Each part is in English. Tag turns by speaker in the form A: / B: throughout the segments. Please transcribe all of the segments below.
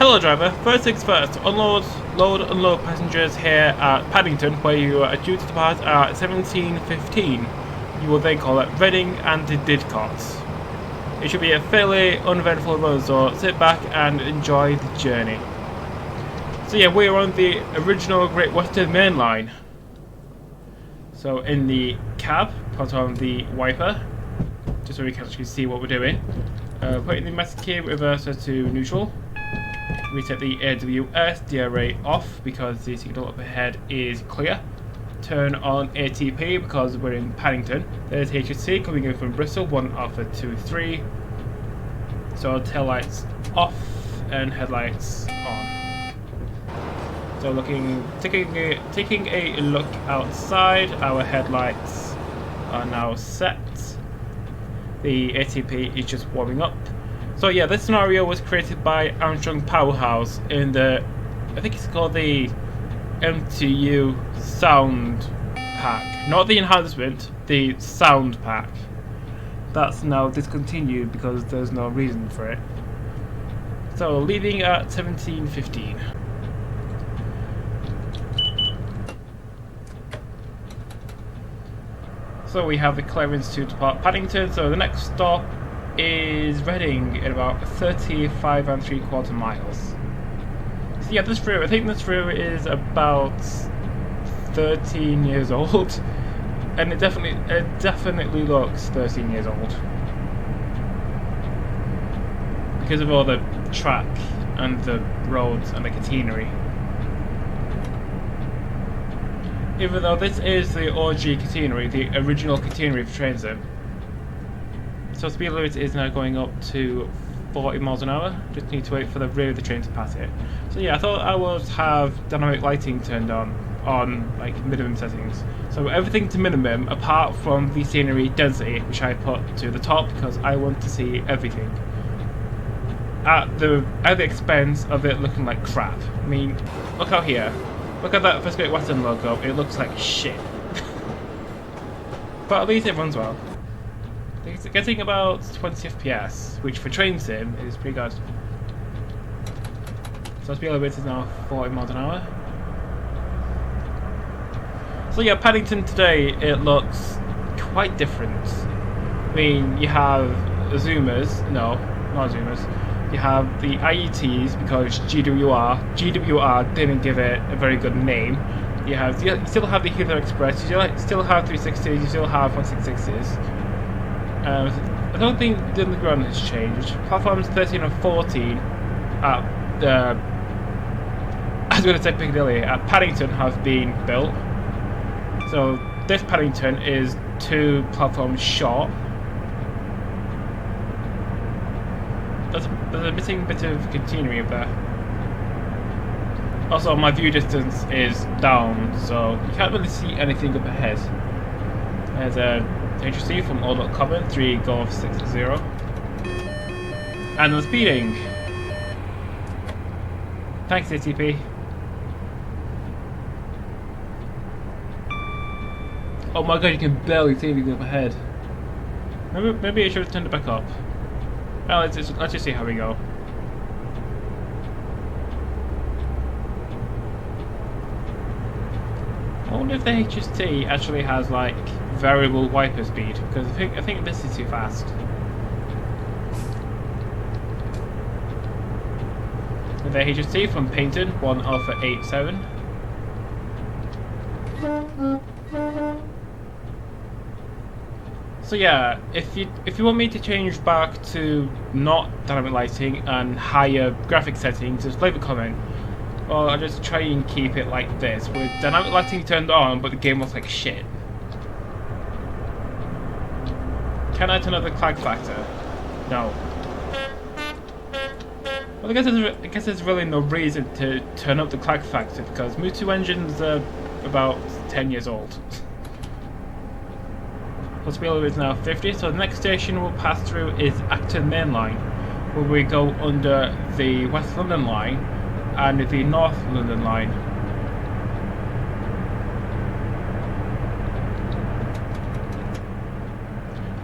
A: Hello driver, first things first, unload passengers here at Paddington, where you are due to depart at 17:15. You will then call at Reading and Didcot. It should be a fairly uneventful run, so sit back and enjoy the journey. So yeah, we are on the original Great Western Main Line. So in the cab, put on the wiper, just so we can actually see what we're doing. Putting the master key reverser to neutral. Reset the AWS DRA off because the signal up ahead is clear. Turn on ATP because we're in Paddington. There's HST coming in from Bristol, 1 Alpha 2 3. So tail lights off and headlights on. So taking a look outside, our headlights are now set. The ATP is just warming up. So yeah, this scenario was created by Armstrong Powerhouse in the, I think it's called the MTU Sound Pack. Not the enhancement, the Sound Pack. That's now discontinued because there's no reason for it. So leaving at 17:15. So we have the clearance to depart Paddington, so the next stop is Reading at about 35 3/4 miles. So yeah, this route, I think this route is about 13 years old, and it definitely looks 13 years old because of all the track and the roads and the catenary. Even though this is the OG catenary, the original catenary for trains in. So speed limit is now going up to 40 miles an hour. Just need to wait for the rear of the train to pass it. So yeah, I thought I would have dynamic lighting turned on like minimum settings. So everything to minimum apart from the scenery density, which I put to the top because I want to see everything. At the expense of it looking like crap. I mean, look out here. Look at that First Great Western logo, it looks like shit. But at least it runs well. It's getting about 20 FPS, which for train sim is pretty good. So speed limit is now 40 miles an hour. So yeah, Paddington today, it looks quite different. I mean, you have zoomers, no, not zoomers. You have the IETs because GWR didn't give it a very good name. You still have the Heather Express, you still have 360s, you still have 166s. I don't think the underground has changed. Platforms 13 and 14 at I was going to say Piccadilly, at Paddington have been built. So this Paddington is 2 platforms short. There's a missing bit of catenary up there. Also, my view distance is down, so you can't really see anything up ahead. There's a HST from Old Common 3 Golf 60. And I'm speeding. Thanks, ATP. Oh my god, you can barely see anything up ahead. Maybe I should have turned it back up. Well, let's just see how we go. I wonder if the HST actually has like variable wiper speed, because I think this is too fast. The HST from Paddington, 1 Alpha 8 7. So yeah, if you want me to change back to not dynamic lighting and higher graphic settings, just leave a comment. Or I'll just try and keep it like this, with dynamic lighting turned on, but the game looks like shit. Can I turn up the clag factor? No. Well, I guess there's really no reason to turn up the clag factor because MTU engines are about 10 years old. Plus speed limit is now 50, so the next station we'll pass through is Acton Main Line, where we go under the West London Line and the North London Line.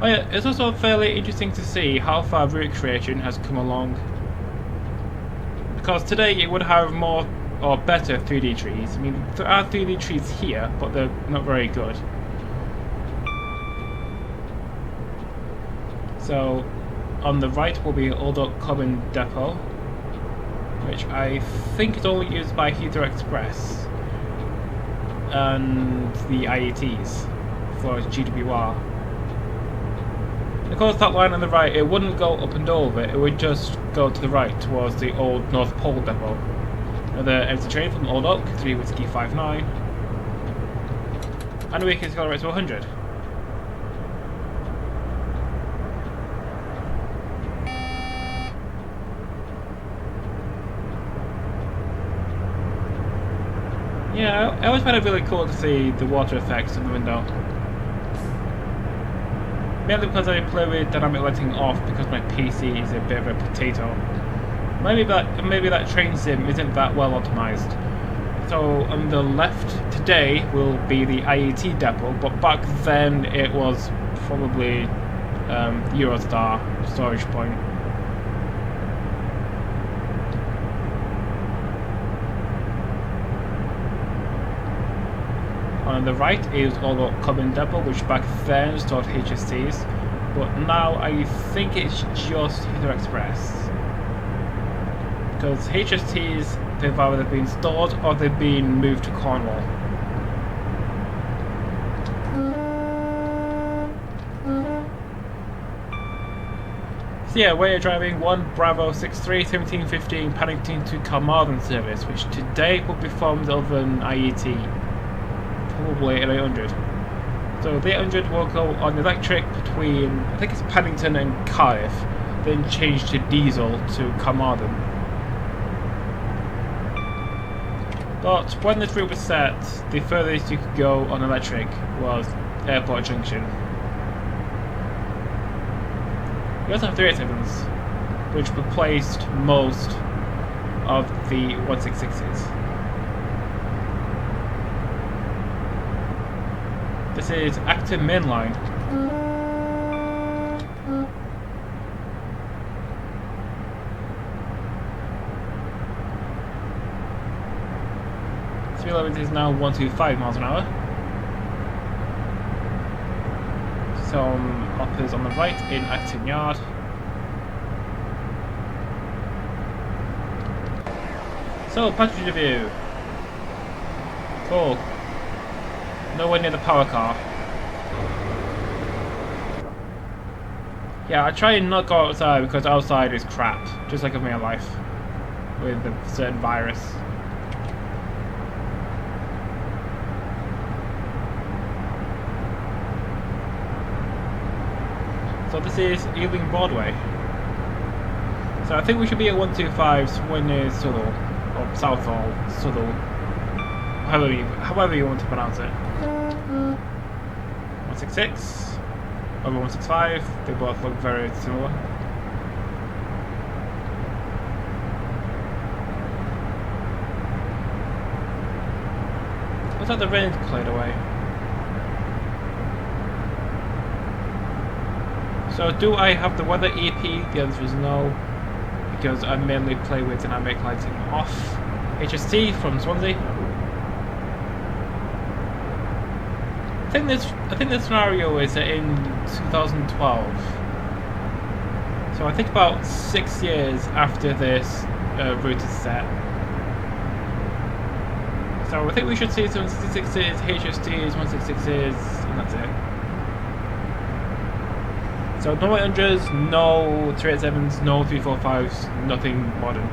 A: Oh yeah, it's also fairly interesting to see how far route creation has come along. because today it would have more or better 3D trees. I mean, there are 3D trees here, but they're not very good. So, on the right will be Old Oak Common Depot, which I think is only used by Heathrow Express and the IETs for GWR. Of course, that line on the right, it wouldn't go up and over, it would just go to the right towards the old North Pole Depot. Another empty train from Old Oak, 3 Whiskey 59. And we can accelerate to 100. Yeah, I always find it really cool to see the water effects in the window. Mainly because I play with dynamic lighting off because my PC is a bit of a potato. Maybe that train sim isn't that well optimized. So on the left today will be the IET depot, but back then it was probably Eurostar storage point. On the right is Old Oak Common Depot, which back then stored HSTs, but now I think it's just Heathrow Express. Because HSTs, they've either been stored or they've been moved to Cornwall. So yeah, we're driving 1 Bravo 63 1715 Paddington to Carmarthen service, which today will be formed of an IET. Probably an 800. So the 800 will go on electric between, I think it's Paddington and Cardiff, then change to diesel to Carmarthen. But when this route was set, the furthest you could go on electric was Airport Junction. We also have 387s, which replaced most of the 166s. This is Acton Mainline. Speed limit is now 125 miles an hour. Some hoppers on the right in Acton Yard. So, passenger view. Cool. Nowhere near the power car. Yeah, I try and not go outside because outside is crap, just like in real life, with a certain virus. So this is Ealing Broadway. So I think we should be at 125 somewhere near Southall, or Southall, Southall, however you want to pronounce it. 166 over 165, they both look very similar. Looks like the rain cleared away. So do I have the weather EP? The answer is no, because I mainly play with dynamic lighting off. HST from Swansea. I think the scenario is in 2012. So I think about 6 years after this route is set. So I think we should see some 66s, HSTs, 166s, and that's it. So no 800s, no 387s, no 345s, nothing modern.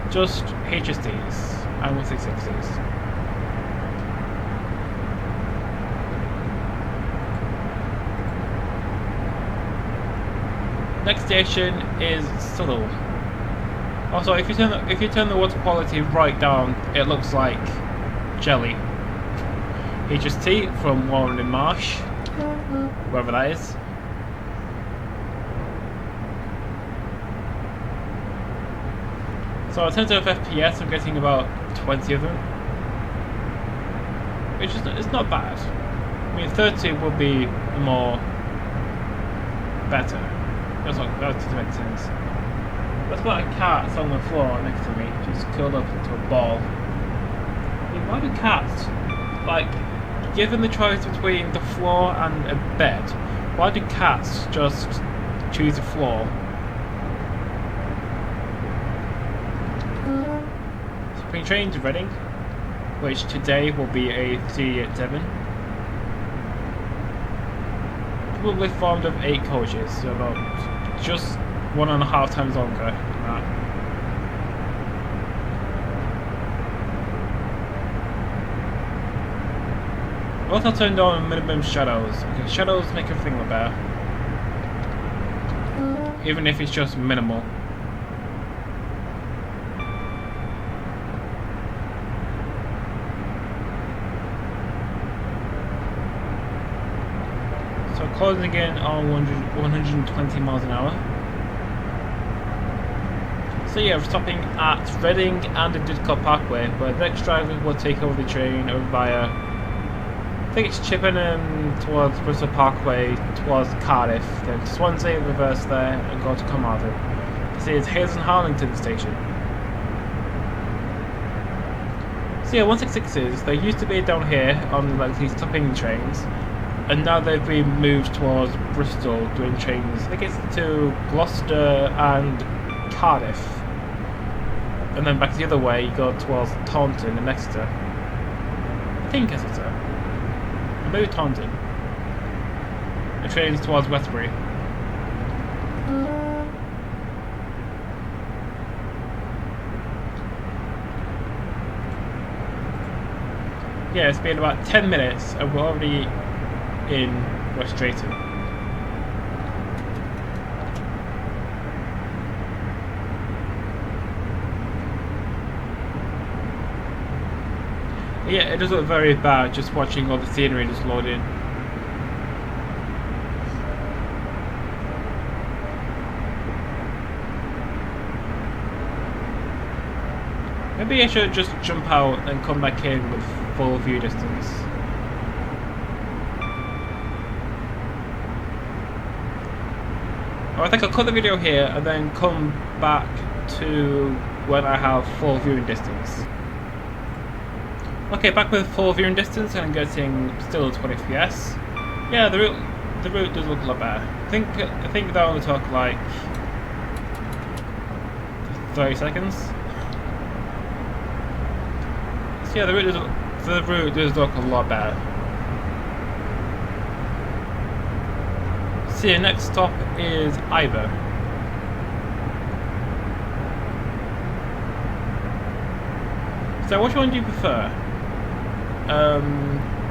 A: Just HSTs and 166s. Next station is Southall. Also, if you turn the water quality right down, it looks like jelly. HST from Warren and Marsh, wherever that is. So in terms of FPS, I'm getting about 20 of them, which is it's not bad. I mean, 30 would be more better. That doesn't make sense. That's got a cat on the floor next to me, just curled up into a ball. I mean, why do cats, like, given the choice between the floor and a bed, why do cats just choose the floor? Spring train to Reading, which today will be a 387. Probably formed of 8 coaches, so about just 1.5 times longer than that. I also turned on minimum shadows, because shadows make everything look better. Even if it's just minimal. So closing in on 120 miles an hour. So yeah, we're stopping at Reading and the Didcot Parkway, where the next driver will take over the train over via, I think it's Chippenham towards Bristol Parkway towards Cardiff, then Swansea, reverse there, and go to Carmarthen. This is Hayes and Harlington station. So yeah, 166s, they used to be down here on like these stopping trains, and now they've been moved towards Bristol doing trains. I think it's to Gloucester and Cardiff. And then back the other way, you go towards Taunton and Exeter. I think Exeter. Maybe Taunton. The trains towards Westbury. Yeah, it's been about 10 minutes and we're already in West Drayton. Yeah, it does look very bad just watching all the scenery just load in. Maybe I should just jump out and come back in with full view distance. Or I think I'll cut the video here and then come back to when I have full viewing distance. Okay, back with full viewing distance and I'm getting still 20 FPS. Yeah, the route does look a lot better. I think that only took like 30 seconds. So yeah, the route does look a lot better. So your next stop is Ivor. So which one do you prefer?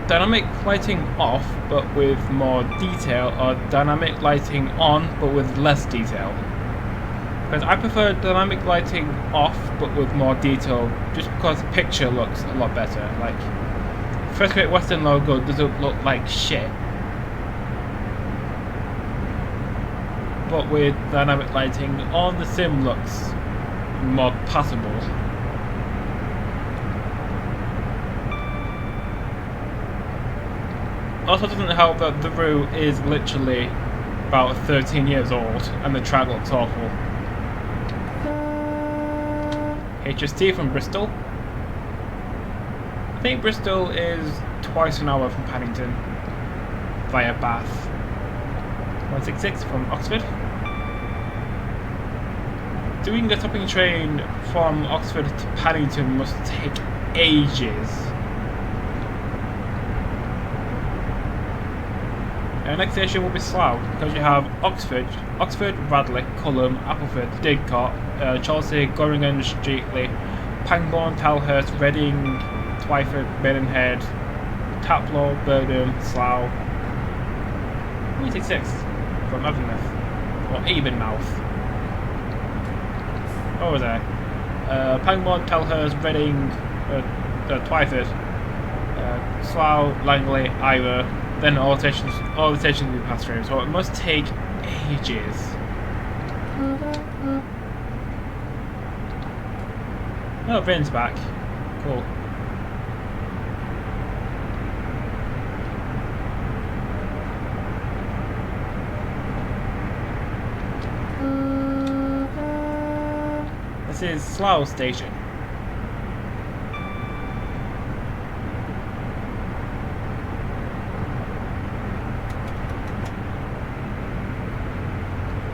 A: Dynamic lighting off but with more detail, or dynamic lighting on but with less detail? Because I prefer dynamic lighting off but with more detail, just because the picture looks a lot better. Like, First Great Western logo doesn't look like shit, but with dynamic lighting on, the sim looks more passable. Also, doesn't help that the route is literally about 13 years old and the track looks awful. HST from Bristol. I think Bristol is twice an hour from Paddington via Bath. 166 from Oxford. Doing a stopping train from Oxford to Paddington must take ages. Our next station will be Slough, because you have Oxford, Radley, Culham, Appleford, Didcot, Chelsea, Goringen, Streatley, Pangbourne, Talhurst, Reading, Twyford, Maidenhead, Taplow, Burnham, Slough. 166 from Avonmouth, or Avonmouth. What was I? Pangbourne, Talhurst, Reading, Twyford, Slough, Langley, Ivor. Then all the stations we pass through, so it must take ages. Oh, Vin's back. Cool. is Slough Station.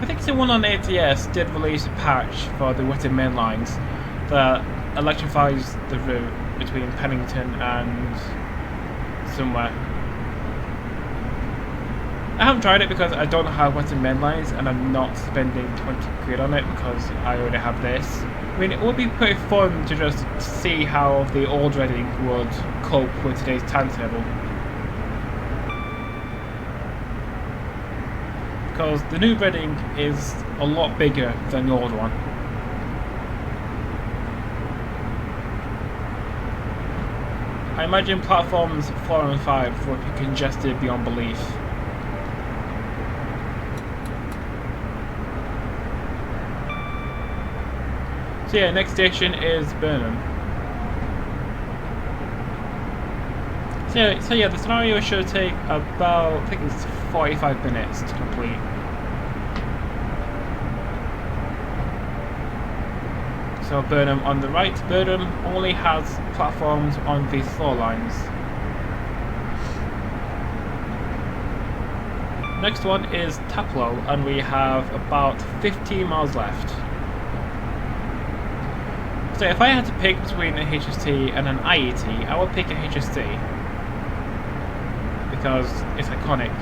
A: I think someone on ATS did release a patch for the Western Main Lines that electrifies the route between Paddington and somewhere. I haven't tried it because I don't have Western Main Lines and I'm not spending 20 quid on it because I already have this. I mean, it would be pretty fun to just see how the old Reading would cope with today's timetable. Because the new Reading is a lot bigger than the old one. I imagine platforms 4 and 5 would be congested beyond belief. So yeah, next station is Burnham. So yeah, the scenario should take about, I think it's 45 minutes to complete. So Burnham on the right. Burnham only has platforms on these 4 lines. Next one is Taplow, and we have about 15 miles left. So if I had to pick between a HST and an IET, I would pick a HST because it's iconic.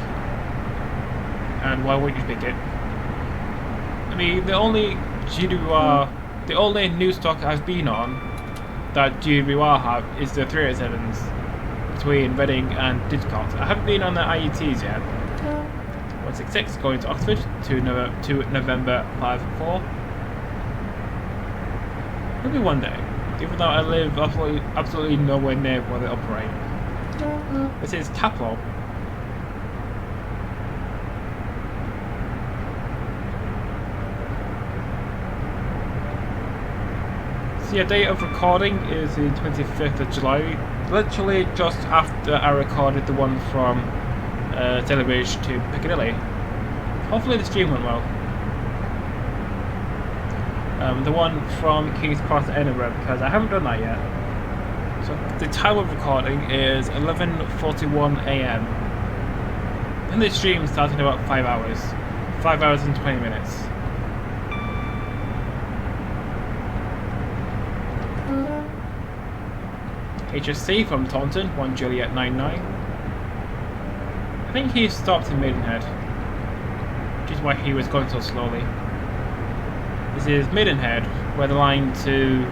A: And why would you pick it? I mean, the only new stock I've been on that GWR have is the 387s between Reading and Didcot. I haven't been on the IETs yet. 166 going to Oxford to November 5-4. Maybe one day, even though I live absolutely nowhere near where they operate. This is Taplow. So yeah, date of recording is the 25th of July, literally just after I recorded the one from Taylor Bridge to Piccadilly. Hopefully the stream went well. The one from King's Cross to Edinburgh, because I haven't done that yet. So the time of recording is 11:41 AM. And the stream started in about 5 hours. 5 hours and 20 minutes. HSC from Taunton, 1 Juliet 99. I think he stopped in Maidenhead, which is why he was going so slowly. This is Maidenhead, where the line to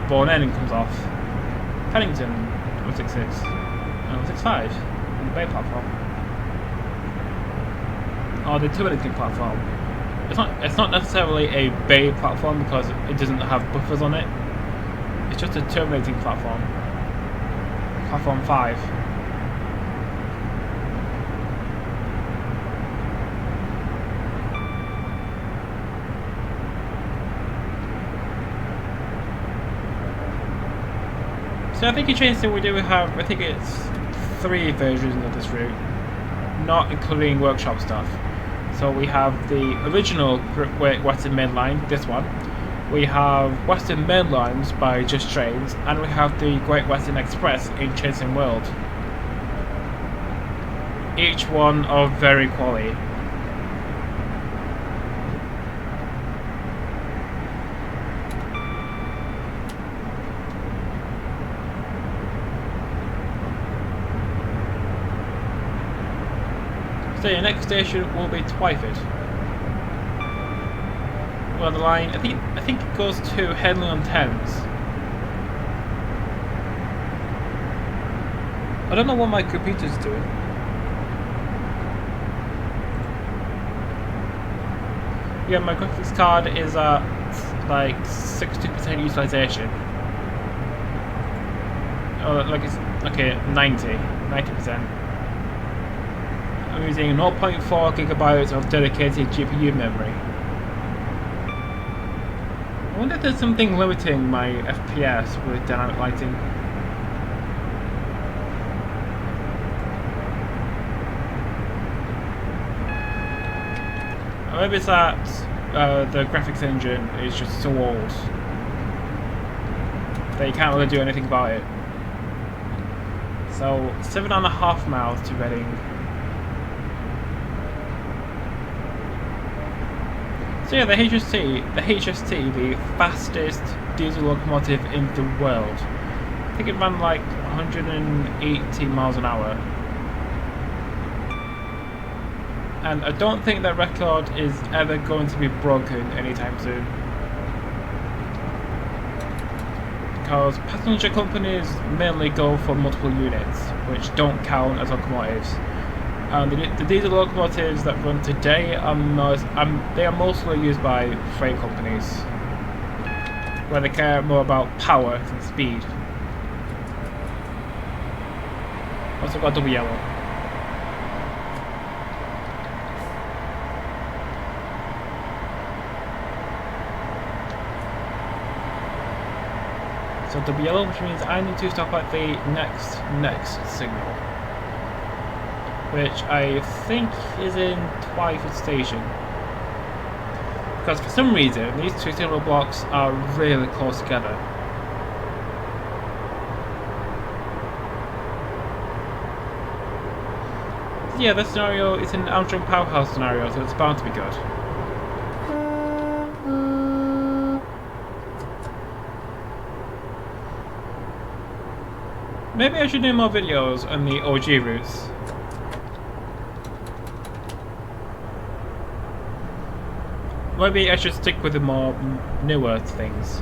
A: Bourne End comes off. Paddington, 166, and 165, on the Bay platform. Or the terminating platform. It's not necessarily a Bay platform because it doesn't have buffers on it. It's just a terminating platform. Platform 5. So I think interesting we do have, I think it's 3 versions of this route, not including workshop stuff. So we have the original Western Main Line, this one. We have Western Main Lines by Just Trains, and we have the Great Western Express in Chasing World. Each one of very quality. So your next station will be Twyford. Well, the line, I think it goes to Henley-on-Thames. I don't know what my computer's doing. Yeah, my graphics card is at like 60% utilization. Oh, like it's okay, 90%. I'm using 0.4 gigabytes of dedicated GPU memory. I wonder if there's something limiting my FPS with dynamic lighting. Or maybe it's that the graphics engine is just so old they can't really do anything about it. So 7.5 miles to Reading. So yeah, the HST, the fastest diesel locomotive in the world. I think it ran like 180 miles an hour. And I don't think that record is ever going to be broken anytime soon. Because passenger companies mainly go for multiple units, which don't count as locomotives. And the diesel locomotives that run today are mostly used by freight companies, where they care more about power than speed. Also got double yellow. So double yellow, which means I need to stop at the next signal, which I think is in Twyford Station. Because for some reason, these two signal blocks are really close together. So yeah, this scenario is an Armstrong Powerhouse scenario, so it's bound to be good. Maybe I should do more videos on the OG routes. Maybe I should stick with the more newer things.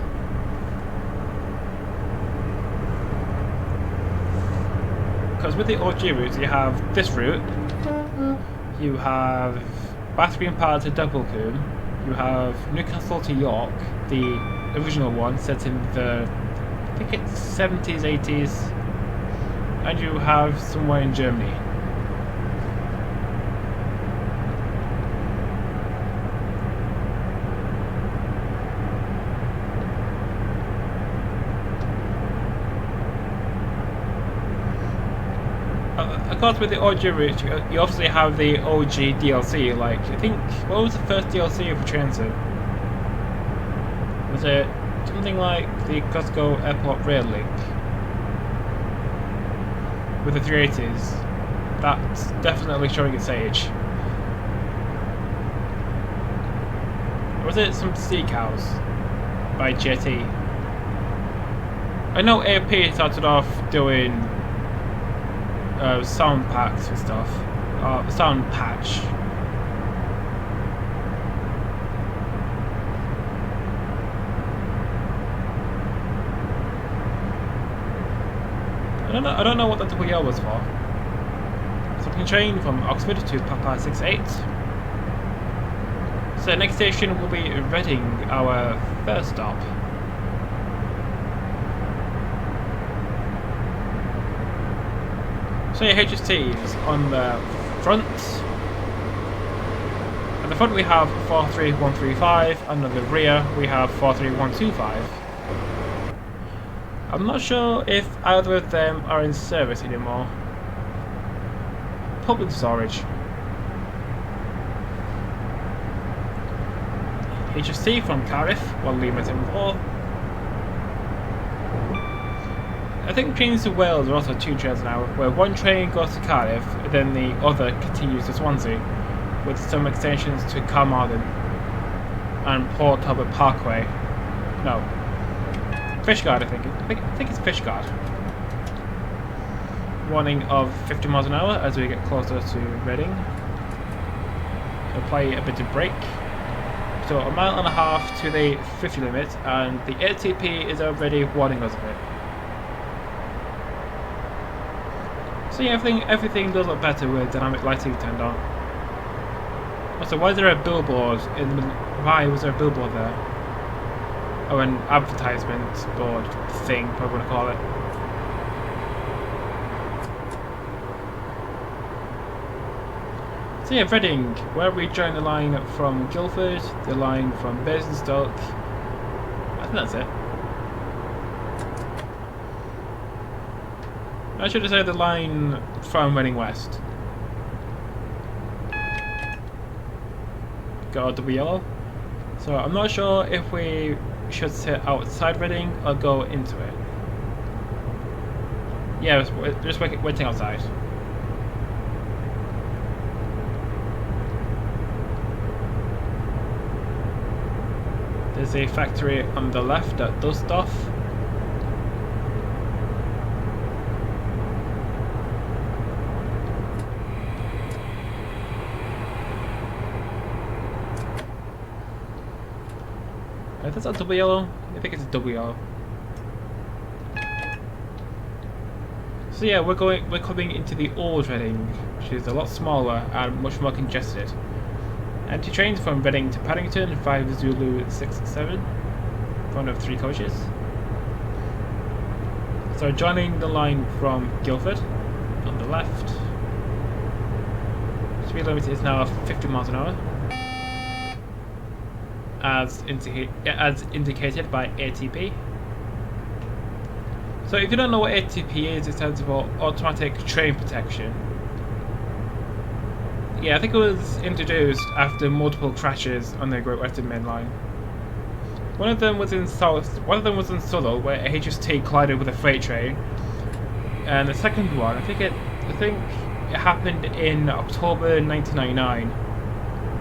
A: Because with the OG routes, you have this route, you have Bath Green Park to Dubblecombe, you have Newcastle to York, the original one set in the, I think it's 70s, 80s, and you have somewhere in Germany. Of course, with the OG route, you obviously have the OG DLC. Like, I think, what was the first DLC for Transit? Was it something like the Glasgow Airport Rail Link with the 380s? That's definitely showing its age. Or was it some Sea Cows by JT? I know AFP started off doing sound packs and stuff. Sound patch. I don't know what that double yellow was for. So we can train from Oxford to Papa 68. So next station will be Reading, our first stop. So your HSTs on the front. At the front we have 43135, and on the rear we have 43125. I'm not sure if either of them are in service anymore. Public storage. HST from Cardiff, 1 Lima 74. I think trains to Wales are also 2 trains an hour, where one train goes to Cardiff, and then the other continues to Swansea, with some extensions to Carmarthen and Port Talbot Parkway. No, Fishguard, I think it's Fishguard. Warning of 50 miles an hour as we get closer to Reading. Apply a bit of brake. So 1.5 miles to the 50 limit, and the ATP is already warning us of it. So yeah, everything does look better with dynamic lighting turned on. Also, why is there a billboard in the middle? Why was there a billboard there? Oh, an advertisement board thing, probably want to call it. So yeah, Reading, where we join the line from Guildford, the line from Basingstoke. I think that's it. I should have said the line from Reading West. Got a double yellow. So I'm not sure if we should sit outside Reading or go into it. Yeah, we're just waiting outside. There's a factory on the left that does stuff. Is that a double yellow? I think it's a double yellow. So yeah, we're coming into the old Reading, which is a lot smaller and much more congested. Empty trains from Reading to Paddington, 5 Zulu 67, one of 3 coaches. So joining the line from Guildford on the left. Speed limit is now 50 miles an hour. As indicated by ATP. So if you don't know what ATP is, it stands for Automatic Train Protection. Yeah, I think it was introduced after multiple crashes on the Great Western Main Line. One of them was in Southall, where a HST collided with a freight train, and the second one, I think it happened in October 1999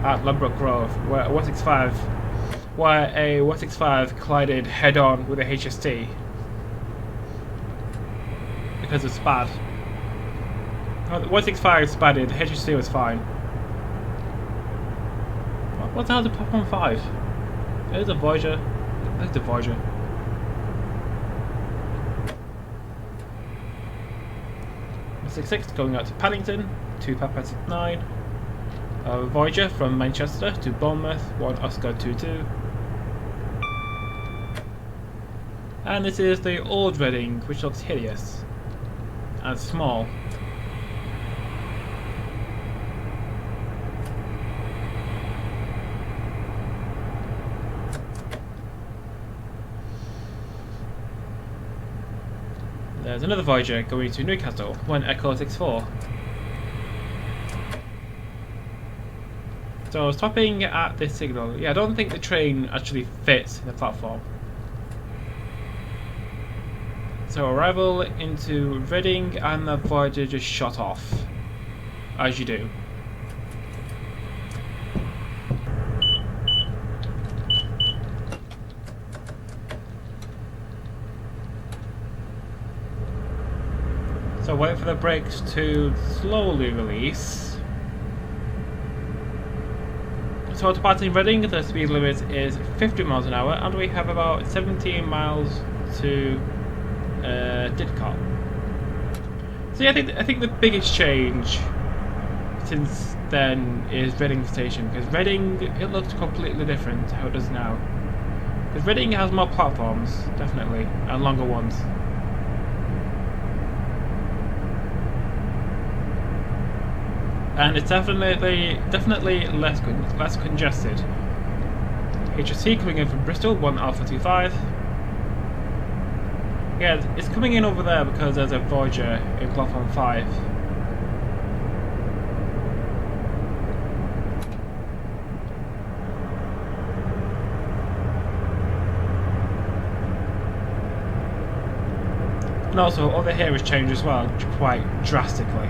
A: at Ladbroke Grove, where a 165 collided head-on with a HST because of SPAD. The 165 spadded, the HST was fine. What the hell did pop on 5? There's a Voyager. There's the Voyager. '66 going out to Paddington, 2 Papa 9. Voyager from Manchester to Bournemouth, 1 Oscar 22. And this is the old Reading, which looks hideous and small. There's another Voyager going to Newcastle, 1 Echo 64. So stopping at this signal. Yeah, I don't think the train actually fits the platform. So arrival into Reading and the Voyager just shot off, as you do. So wait for the brakes to slowly release. So departing Reading, the speed limit is 50 miles an hour, and we have about 17 miles to Didcot. So yeah, I think the biggest change since then is Reading Station, because Reading, it looks completely different to how it does now. Because Reading has more platforms, definitely, and longer ones. And it's definitely less congested. HST coming in from Bristol, 1 Alpha 25. Yeah, it's coming in over there because there's a Voyager in platform 5. And also, over here has changed as well, quite drastically.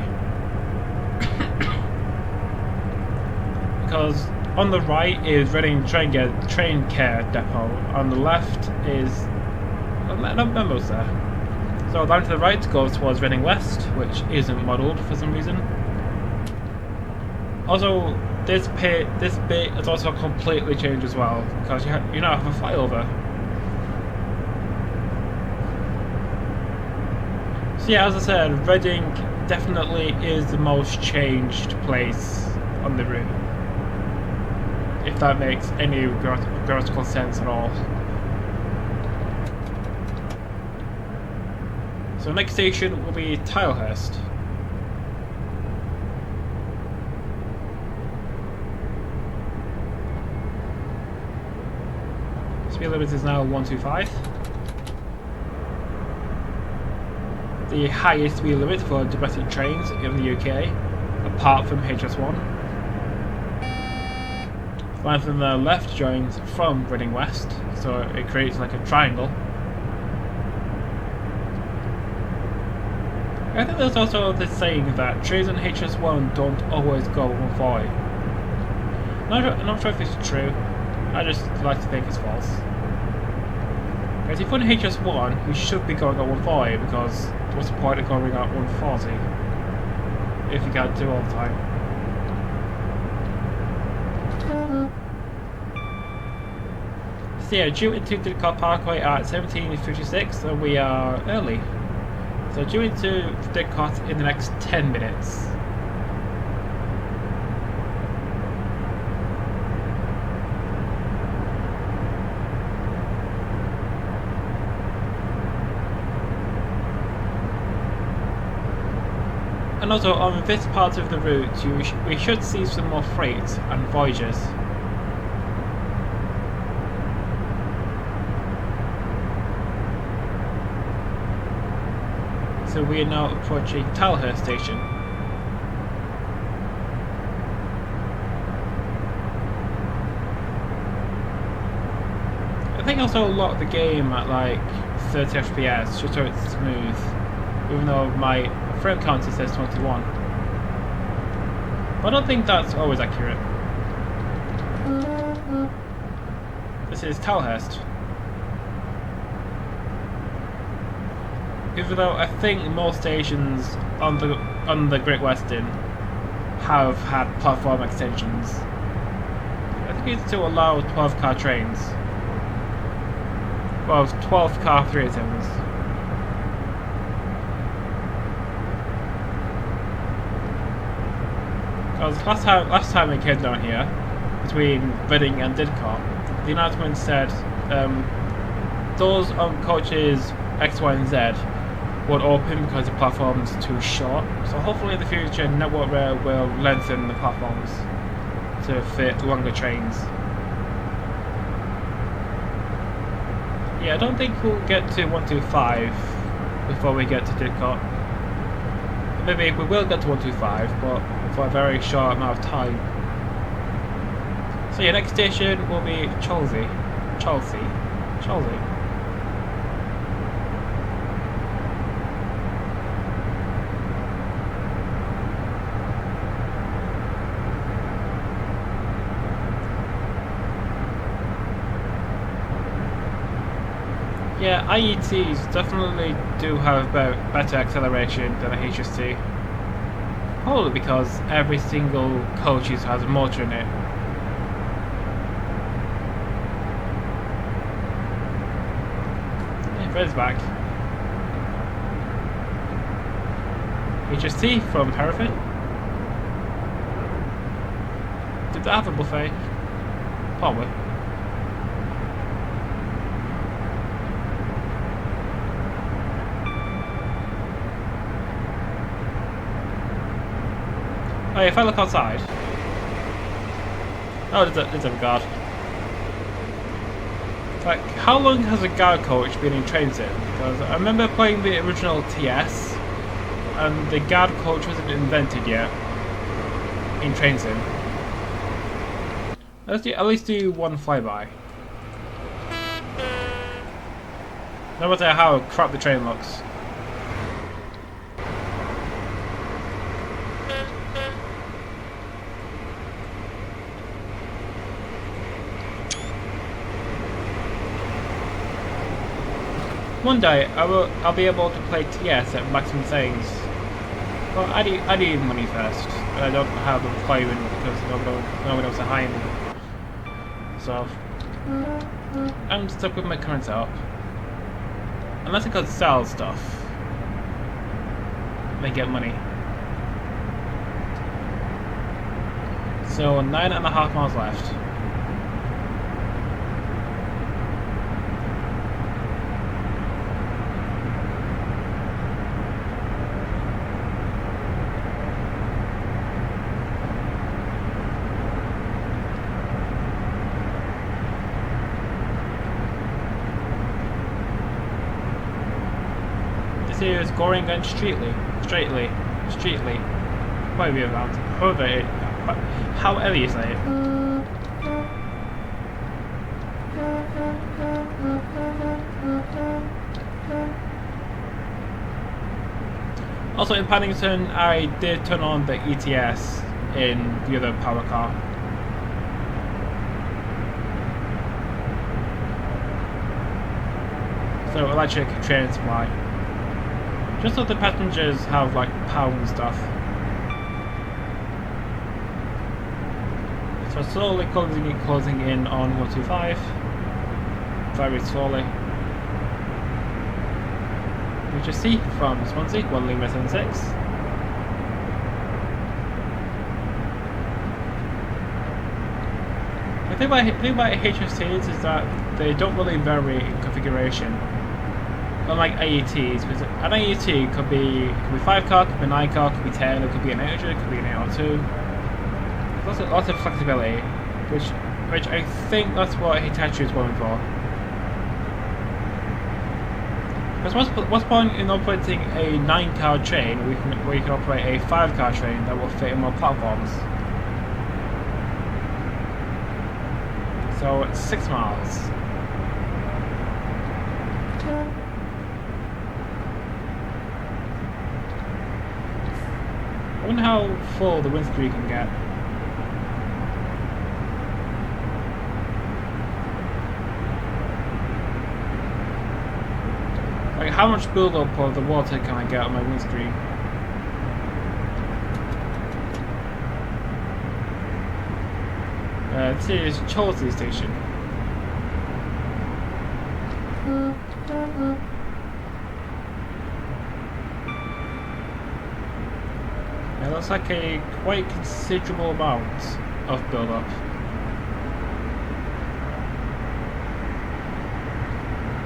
A: Because on the right is Reading Train Care Depot, on the left is no memos there. So down to the right goes towards Reading West, which isn't modelled for some reason. Also, this bit is also completely changed as well, because you now have a flyover. So yeah, as I said, Reading definitely is the most changed place on the route, if that makes any grammatical sense at all. So next station will be Tilehurst. Speed limit is now 125. The highest speed limit for domestic trains in the UK, apart from HS1. Line from the left joins from Reading West, so it creates like a triangle. I think there's also this saying that trains on HS1 don't always go 140. I'm not sure if it's true. I just like to think it's false. Because if you're on HS1, you should be going at 140 because what's the point of going at 140 if you can't do all the time? So yeah, due into Didcot Parkway at 17:56, so we are early. So due into Didcot in the next 10 minutes. And also on this part of the route, we should see some more freight and voyages. So we are now approaching Talhurst Station. I think also a lot of the game at like 30 FPS, just so it's smooth, even though my frame counter says 21. But I don't think that's always accurate. This is Talhurst. Even though I think most stations on the Great Western have had platform extensions. I think it's to allow 12-car trains. Well, 12-car 387s. Because last time we came down here, between Reading and Didcot, the announcement said doors on coaches X, Y, and Z would open because the platform's too short. So hopefully in the future, Network Rail will lengthen the platforms to fit longer trains. Yeah, I don't think we'll get to 125 before we get to Didcot. Maybe we will get to 125, but for a very short amount of time. So your next station will be Chelsea. Yeah, IETs definitely do have better acceleration than a HST. Probably because every single coach has a motor in it. Yeah, Fred's back. HST from Hereford. Did that have a buffet? Probably. Oh yeah, if I look outside... Oh, there's a guard. Like, how long has a guard coach been in train sim? Because I remember playing the original TS, and the guard coach wasn't invented yet in train sim. Let's at least do one flyby. No matter how crap the train looks. One day I'll be able to play TS at maximum settings. Well, I need money first, but I don't have a play in because no one else to hire me. So I'm stuck with my current setup. Unless I could sell stuff, they get money. So 9.5 miles left. This is Goring and Streatley. Might be around. However you say it. Also in Paddington, I did turn on the ETS in the other power car. So electric train supply. Just so the passengers have like power and stuff. So slowly closing in on 125. Very slowly. HST from Swansea, 1 Lima 76. The thing about HSTs is that they don't really vary in configuration. Unlike AETs, because an AET could be 5 car, could be 9 car, could be 10, it could be an 800, it could be an 802. Lots of flexibility, which I think that's what Hitachi is going for. Because what's point in operating a 9-car train where you can operate a 5-car train that will fit in more platforms? So it's 6 miles. I wonder how full the windscreen can get. Like, how much build-up of the water can I get on my windscreen? This is Chelsea Station. It looks like a quite considerable amount of build-up.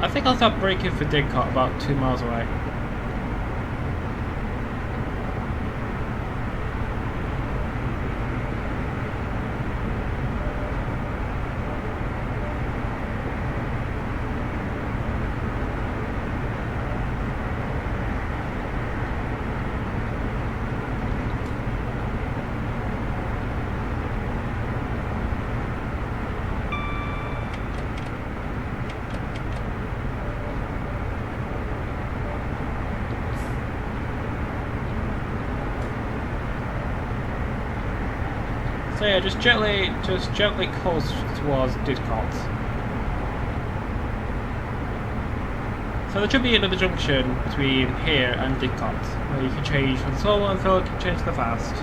A: I think I'll start braking for Didcot about 2 miles away. So yeah, just gently coast towards Didcot. So there should be another junction between here and Didcot, where you can change from slow and you can change to the fast.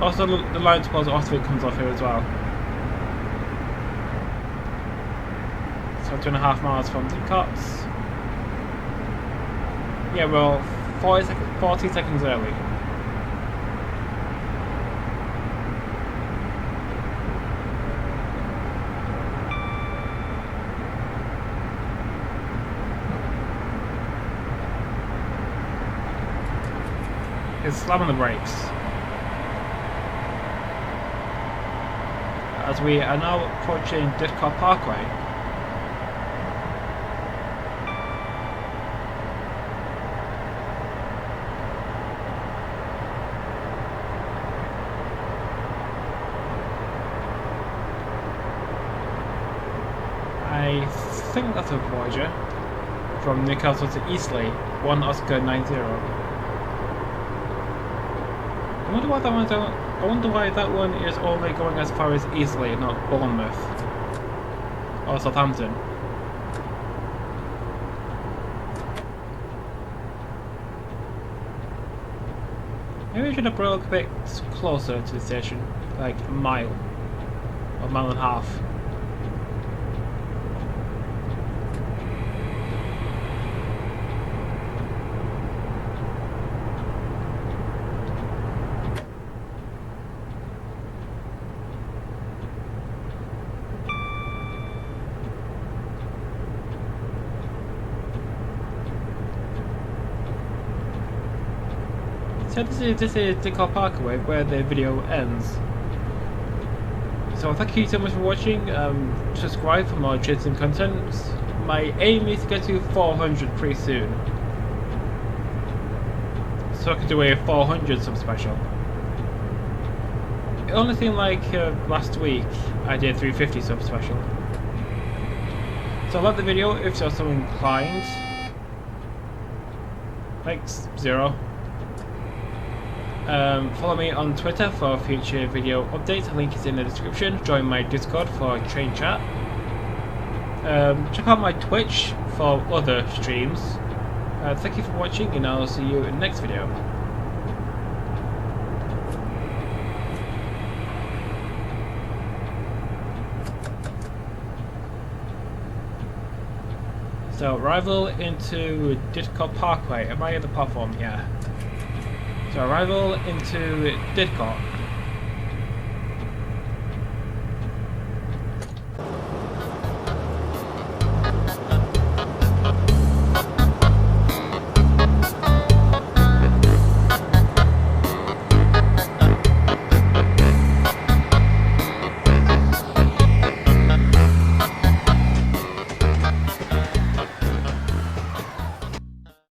A: Also, the line towards Oxford comes off here as well. So 2.5 miles from Didcot. Yeah, well, 40 seconds early. Is slamming the brakes as we are now approaching Didcot Parkway. I think that's a Voyager from Newcastle to Eastleigh, 1 Oscar 90. I wonder why that one is only going as far as Eastleigh, not Bournemouth or Southampton. Maybe I should have brought a bit closer to the station, like a mile or a mile and a half. So this is Didcot Parkway, where the video ends. So thank you so much for watching. Subscribe for more interesting content. My aim is to get to 400 pretty soon, so I can do a 400 sub special. It only seemed like last week I did 350 sub special. So like the video if you're so inclined. Thanks, 0. Follow me on Twitter for future video updates. The link is in the description. Join my Discord for train chat. Check out my Twitch for other streams. Thank you for watching, and I'll see you in the next video. So, arrival into Didcot Parkway. Am I at the platform? Yeah. So, arrival into Didcot.